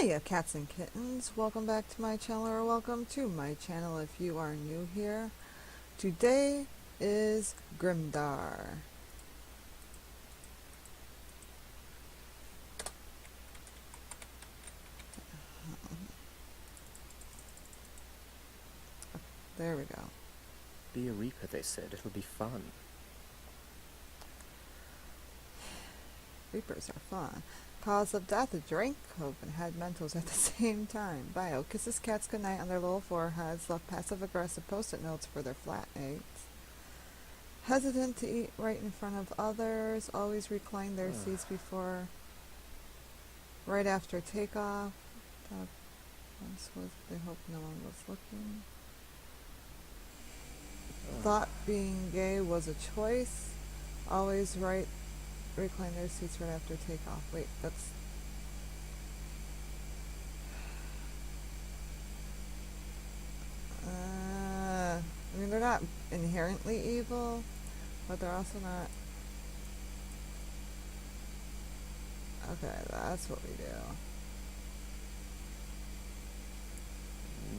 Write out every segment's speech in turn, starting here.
Hiya cats and kittens, welcome back to my channel or welcome to my channel if you are new here. Today is Grimder. There we go. Be a reaper, they said. It'll be fun. Reapers are fun. Cause of death, a drink open had Mentos at the same time. Bio kisses cats goodnight on their little foreheads, left passive-aggressive post-it notes for their flatmates. Hesitant to eat right in front of others, always recline their seats before, right after takeoff. Once was, they hoped no one was looking. Thought being gay was a choice, always recline their seats right after takeoff. Wait, that's... I mean, they're not inherently evil, but they're also not... Okay, that's what we do.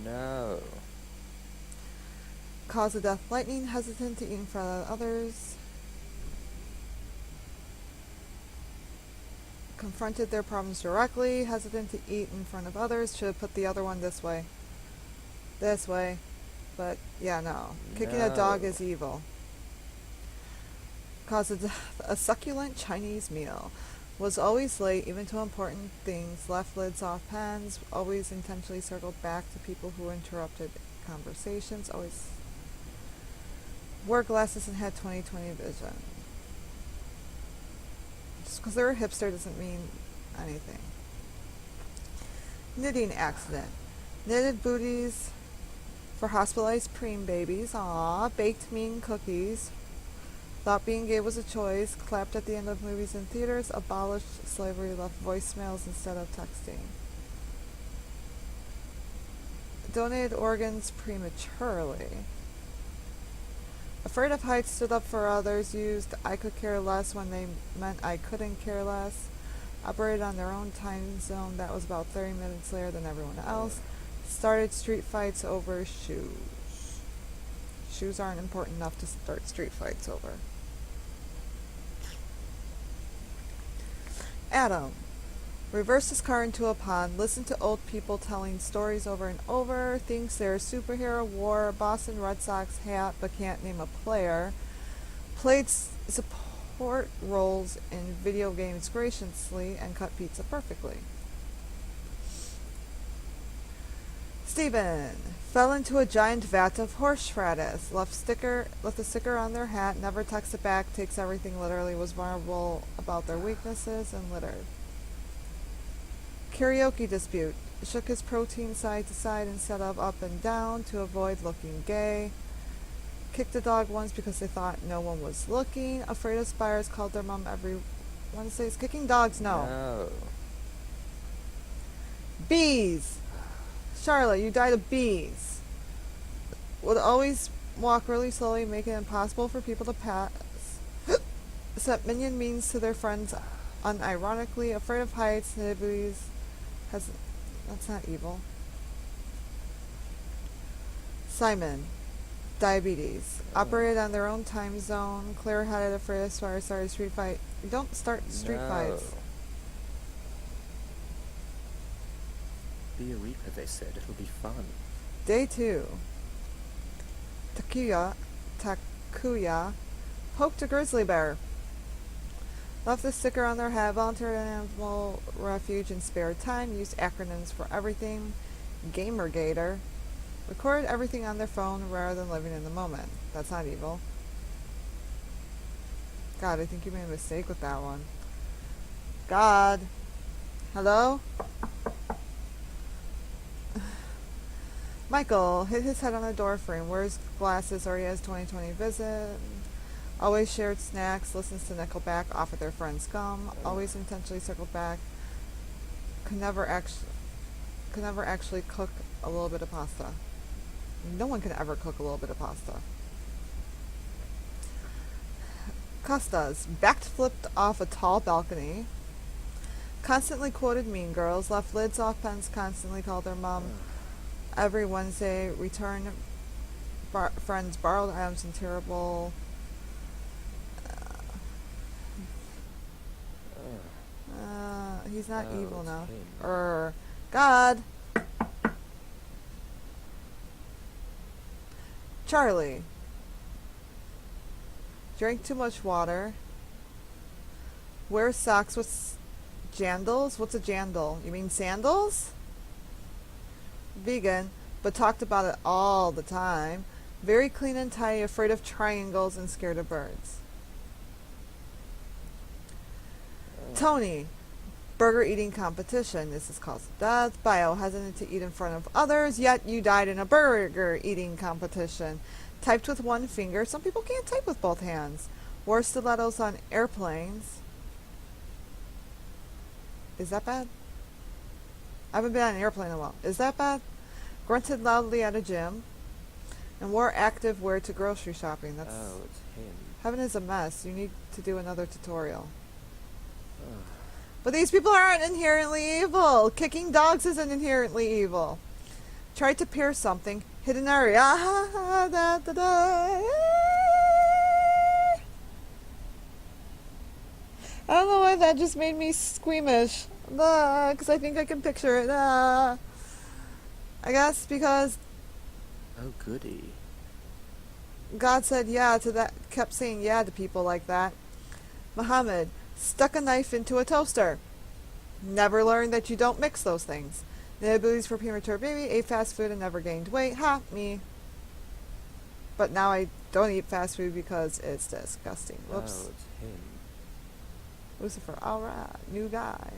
No. Cause of death, lightning, hesitant to eat in front of others. Confronted their problems directly, hesitant to eat in front of others. Should have put the other one this way. This way. But, yeah, no. Kicking a dog is evil. Cause of death, a succulent Chinese meal. Was always late, even to important things. Left lids off pens. Always intentionally circled back to people who interrupted conversations. Always wore glasses and had 20/20 vision. Just because they're a hipster doesn't mean anything. Knitting accident. Knitted booties for hospitalized preem babies. Aww. Baked mean cookies. Thought being gay was a choice. Clapped at the end of movies and theaters. Abolished slavery. Left voicemails instead of texting. Donated organs prematurely. Afraid of heights, stood up for others. Used I could care less when they meant I couldn't care less. Operated on their own time zone. That was about 30 minutes later than everyone else. Started street fights over shoes. Shoes aren't important enough to start street fights over. Adam. Reversed his car into a pond. Listened to old people telling stories over and over. Thinks they're a superhero. Wore a Boston Red Sox hat but can't name a player. Played support roles in video games graciously and cut pizza perfectly. Stephen. Fell into a giant vat of horseradish. Left a sticker on their hat. Never texted back. Takes everything literally. Was vulnerable about their weaknesses and littered. Karaoke dispute. Shook his protein side to side instead of up and down to avoid looking gay. Kicked a dog once because they thought no one was looking. Afraid of spiders. Called their mom every Wednesday. Kicking dogs, no. Bees. Charlotte, you died of bees. Would always walk really slowly, make it impossible for people to pass. Set minion means to their friends unironically. Afraid of heights. Nibblies. That's not evil. Simon. Diabetes. Operated on their own time zone. Clear-headed, afraid of fire, started street fight. You don't start street fights. Be a reaper, they said. It'll be fun. Day 2. Takuya poked a grizzly bear. Left the sticker on their head. Volunteered at animal refuge in spare time. Used acronyms for everything. Gamergator. Recorded everything on their phone rather than living in the moment. That's not evil. God, I think you made a mistake with that one. God. Hello? Michael hit his head on a door frame. Wears glasses or he has 20/20 vision. Always shared snacks. Listens to Nickelback. Offered their friends gum. Always intentionally circled back. Could never actually cook a little bit of pasta. No one can ever cook a little bit of pasta. Costas backflipped off a tall balcony. Constantly quoted Mean Girls, left lids off pens, constantly called their mom every Wednesday, returned friends, borrowed items, and terrible. He's not Oh, evil it's now. him. God. Charlie. Drank too much water. Wears socks with jandals? What's a jandal? You mean sandals? Vegan, but talked about it all the time. Very clean and tidy, afraid of triangles and scared of birds. Tony, burger eating competition. This is cause of death. Bio, hesitant to eat in front of others, yet you died in a burger eating competition. Typed with one finger. Some people can't type with both hands. Wore stilettos on airplanes. Is that bad? I haven't been on an airplane in a while. Is that bad? Grunted loudly at a gym. And wore active wear to grocery shopping. That's Oh, it's him. Heaven is a mess. You need to do another tutorial. But these people aren't inherently evil. Kicking dogs isn't inherently evil. Tried to pierce something. Hit an area. Ah, da, da, da. I don't know why that just made me squeamish. Because I think I can picture it. I guess because Oh, goody. God said yeah to that, kept saying yeah to people like that. Muhammad stuck a knife into a toaster. Never learned that you don't mix those things. The abilities for premature baby, ate fast food and never gained weight. Ha, me. But now I don't eat fast food because it's disgusting. Whoops. Oh, it's him. Lucifer, alright, new guy.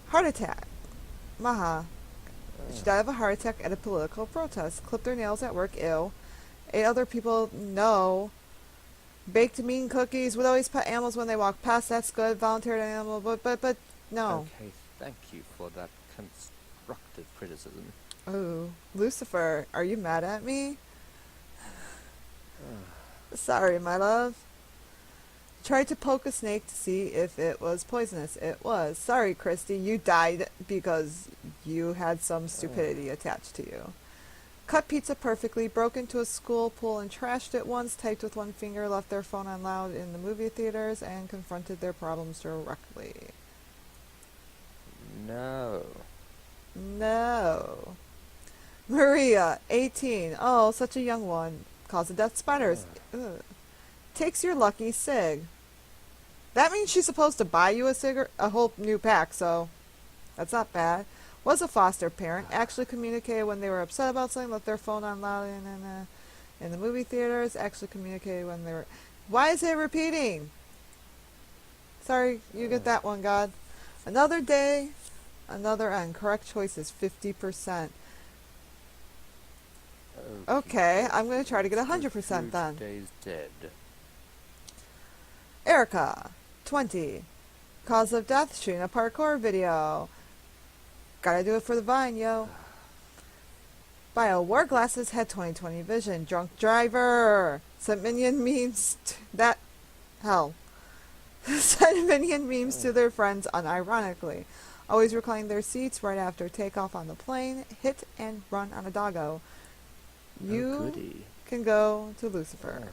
Heart attack. Maha. She died of a heart attack at a political protest. Clipped her nails at work, ew. 8 other people, no. Baked mean cookies. Would always pet animals when they walk past. That's good. Volunteered an animal, but no. Okay, thank you for that constructive criticism. Oh, Lucifer, are you mad at me? Sorry, my love. Tried to poke a snake to see if it was poisonous. It was. Sorry, Christy, you died because you had some stupidity attached to you. Cut pizza perfectly, broke into a school pool and trashed it once, typed with one finger, left their phone on loud in the movie theaters, and confronted their problems directly. No. No. Maria, 18. Oh, such a young one. Cause of death spiders. Ugh. Takes your lucky cig. That means she's supposed to buy you a whole new pack, so that's not bad. Was a foster parent. Actually communicated when they were upset about something. Left their phone on loud in the movie theaters. Actually communicated when they were... Why is it repeating? Sorry, you get that one, God. Another day, another end. Correct choice is 50%. Okay, I'm going to try to get 100% then. Days dead. Erica, 20. Cause of death, shooting a parkour video. Gotta do it for the vine, yo. Bio, wore glasses, had 20/20 vision. Drunk driver. Sent minion memes that... Hell. Sent minion memes to their friends unironically. Always recline their seats right after takeoff on the plane. Hit and run on a doggo. You can go to Lucifer.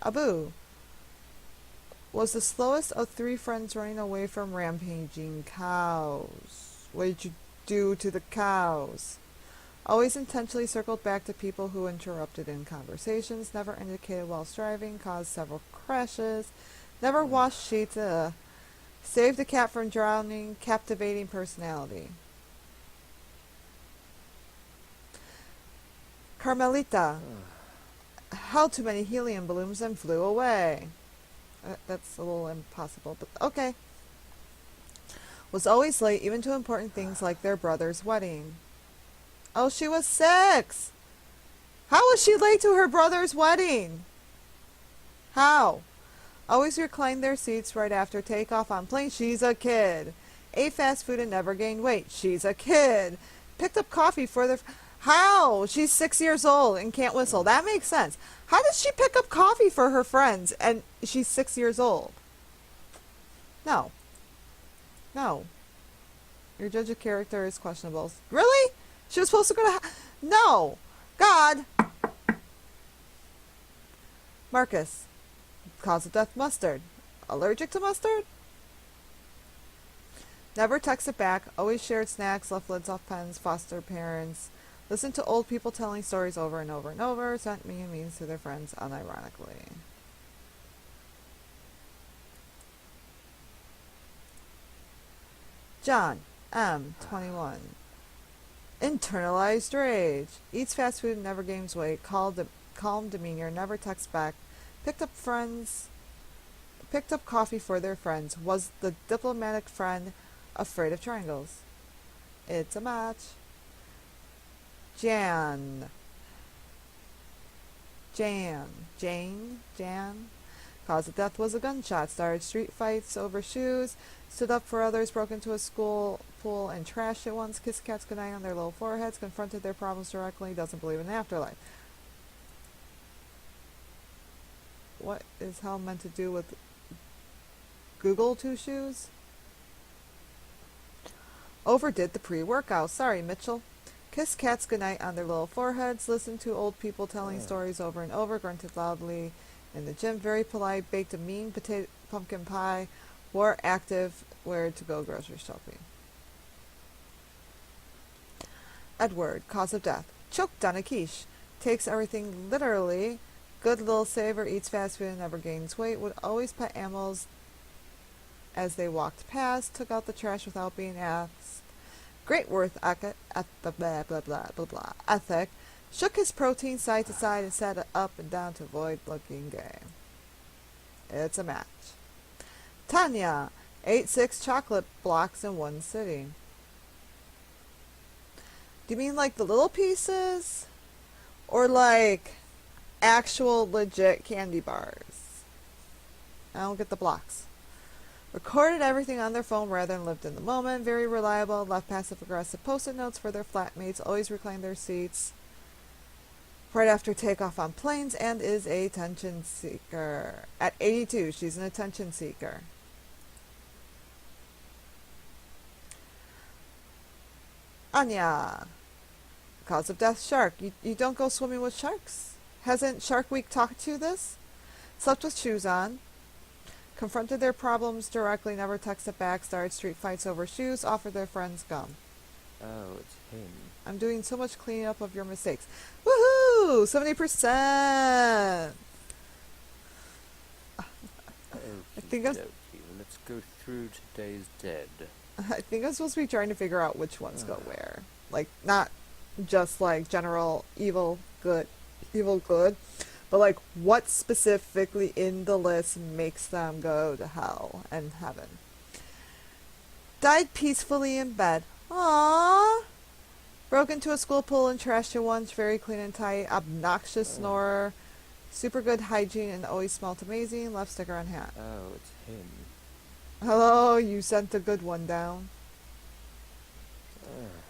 Abu was the slowest of 3 friends running away from rampaging cows. What did you do to the cows? Always intentionally circled back to people who interrupted in conversations. Never indicated while driving. Caused several crashes. Never washed sheets. Saved a cat from drowning. Captivating personality. Carmelita held too many helium balloons and flew away. That's a little impossible, but okay. Was always late, even to important things like their brother's wedding. Oh, she was 6! How was she late to her brother's wedding? How? Always reclined their seats right after takeoff on plane. She's a kid. Ate fast food and never gained weight. She's a kid. Picked up coffee for their... How? She's 6 years old and can't whistle. That makes sense. How does she pick up coffee for her friends and she's 6 years old? No. No. Your judge of character is questionable. Really? She was supposed to go to... No! God! Marcus. Cause of death, mustard. Allergic to mustard? Never texted back. Always shared snacks, left lids off pens, foster parents. Listened to old people telling stories over and over and over. Sent me and memes to their friends unironically. John. M. 21. Internalized rage. Eats fast food, never gains weight. Calm demeanor, never texts back. Picked up coffee for their friends. Was the diplomatic friend afraid of triangles? It's a match. Jan. Cause of death was a gunshot. Started street fights over shoes. Stood up for others. Broke into a school pool and trashed it once. Kissed cats goodnight on their little foreheads. Confronted their problems directly. Doesn't believe in the afterlife. What is hell meant to do with Google two shoes? Overdid the pre-workout. Sorry, Mitchell. Kissed cats goodnight on their little foreheads. Listened to old people telling stories over and over. Grunted loudly in the gym. Very polite. Baked a mean pumpkin pie. Wore active. Where to go grocery shopping. Edward. Cause of death. Choked on a quiche. Takes everything literally. Good little saver. Eats fast food and never gains weight. Would always pet animals as they walked past. Took out the trash without being asked. Great worth ethic. Shook his protein side to side and sat it up and down to avoid looking gay. It's a match. Tanya. Ate 6 chocolate blocks in one sitting. Do you mean like the little pieces? Or like actual legit candy bars? I don't get the blocks. Recorded everything on their phone rather than lived in the moment. Very reliable. Left passive-aggressive post-it notes for their flatmates. Always reclined their seats right after takeoff on planes. And is a attention seeker. At 82, she's an attention seeker. Anya. Cause of death, shark. You don't go swimming with sharks? Hasn't Shark Week talked to you this? Slept with shoes on. Confronted their problems directly, never texted back, started street fights over shoes, offered their friends gum. Oh, it's him. I'm doing so much cleaning up of your mistakes. Woohoo! 70%! I think Let's go through today's dead. I think I'm supposed to be trying to figure out which ones go where. Like, not just like general evil, good, but like what specifically in the list makes them go to hell and heaven. Died peacefully in bed. Aww. Broke into a school pool and trashed it once. Very clean and tight. Obnoxious snorer. Super good hygiene and always smelled amazing. Left sticker on hat. Oh, it's him. Hello, you sent a good one down.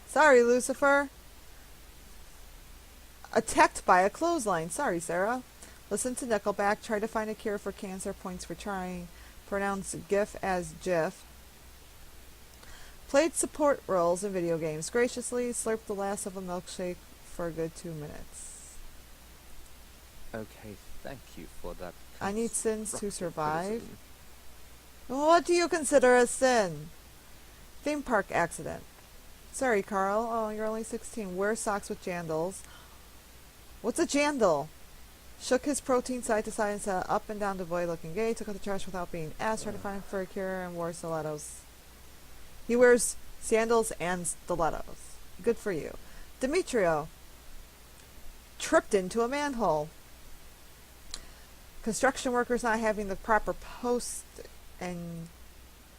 Sorry, Lucifer. Attacked by a clothesline. Sorry, Sarah. Listen to Nickelback. Try to find a cure for cancer. Points for trying. Pronounce GIF as GIF. Played support roles in video games. Graciously slurped the last of a milkshake for a good 2 minutes. Okay, thank you for that. I need sins to survive. criticism. What do you consider a sin? Theme park accident. Sorry, Carl. Oh, you're only 16. Wear socks with jandals. What's a jandal? Shook his protein side to side and sat up and down to avoid looking gay. Took out the trash without being asked. Tried to find for a cure and wore stilettos. He wears sandals and stilettos. Good for you. Demetrio. Tripped into a manhole. Construction workers not having the proper post and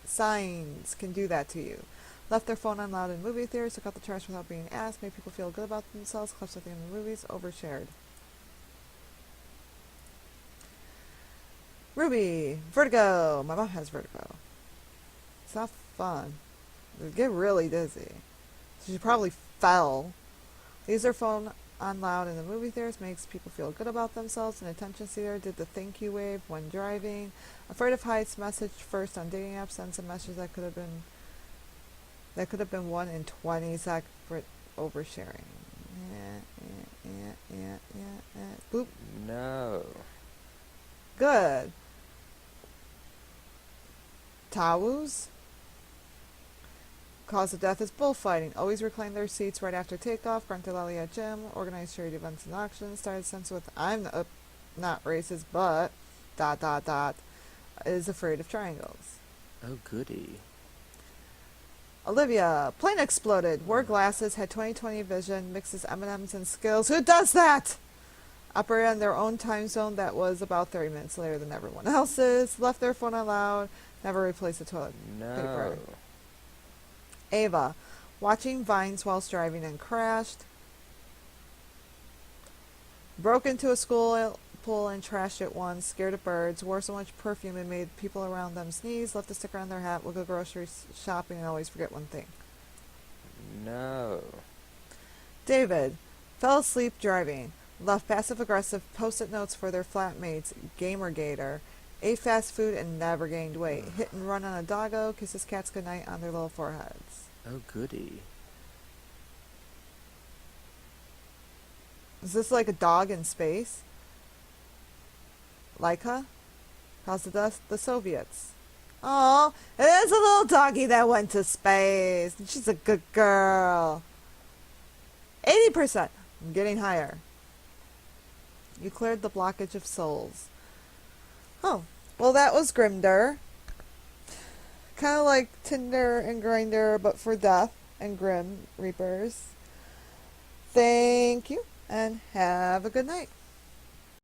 signs can do that to you. Left their phone on loud in movie theaters. Took out the trash without being asked. Made people feel good about themselves. Clutched at the end of the movies. Overshared. Ruby. Vertigo. My mom has vertigo. It's not fun. They get really dizzy. So she probably fell. Used her phone on loud in the movie theaters makes people feel good about themselves. An attention seeker did the thank you wave when driving. Afraid of heights message first on dating apps sends a message that could have been 1 in 20 separate oversharing. Boop. No. Good. Tawus. Cause of death is bullfighting. Always reclaim their seats right after takeoff. Gruntalali at gym. Organize charity events and auctions. Started sense with not racist, but ... is afraid of triangles. Oh, goody. Olivia. Plane exploded. Wore glasses. Had 20/20 vision. Mixes M&Ms and skills. Who does that? Operated on their own time zone that was about 30 minutes later than everyone else's. Left their phone on loud. Never replaced the toilet paper. No. Ava, watching Vines whilst driving and crashed. Broke into a school pool and trashed it once. Scared of birds. Wore so much perfume it made people around them sneeze. Left a sticker on their hat. Will go grocery shopping and always forget one thing. No. David, fell asleep driving. Left passive-aggressive post-it notes for their flatmates. Gamergator. Ate fast food and never gained weight. Hit and run on a doggo. Kisses cats goodnight on their little foreheads. Oh, goody. Is this like a dog in space? Laika? How's the Soviets? Oh, it is a little doggy that went to space. She's a good girl. 80%. I'm getting higher. You cleared the blockage of souls. Oh, well, that was Grimder. Kind of like Tinder and Grinder, but for death and Grim Reapers. Thank you, and have a good night.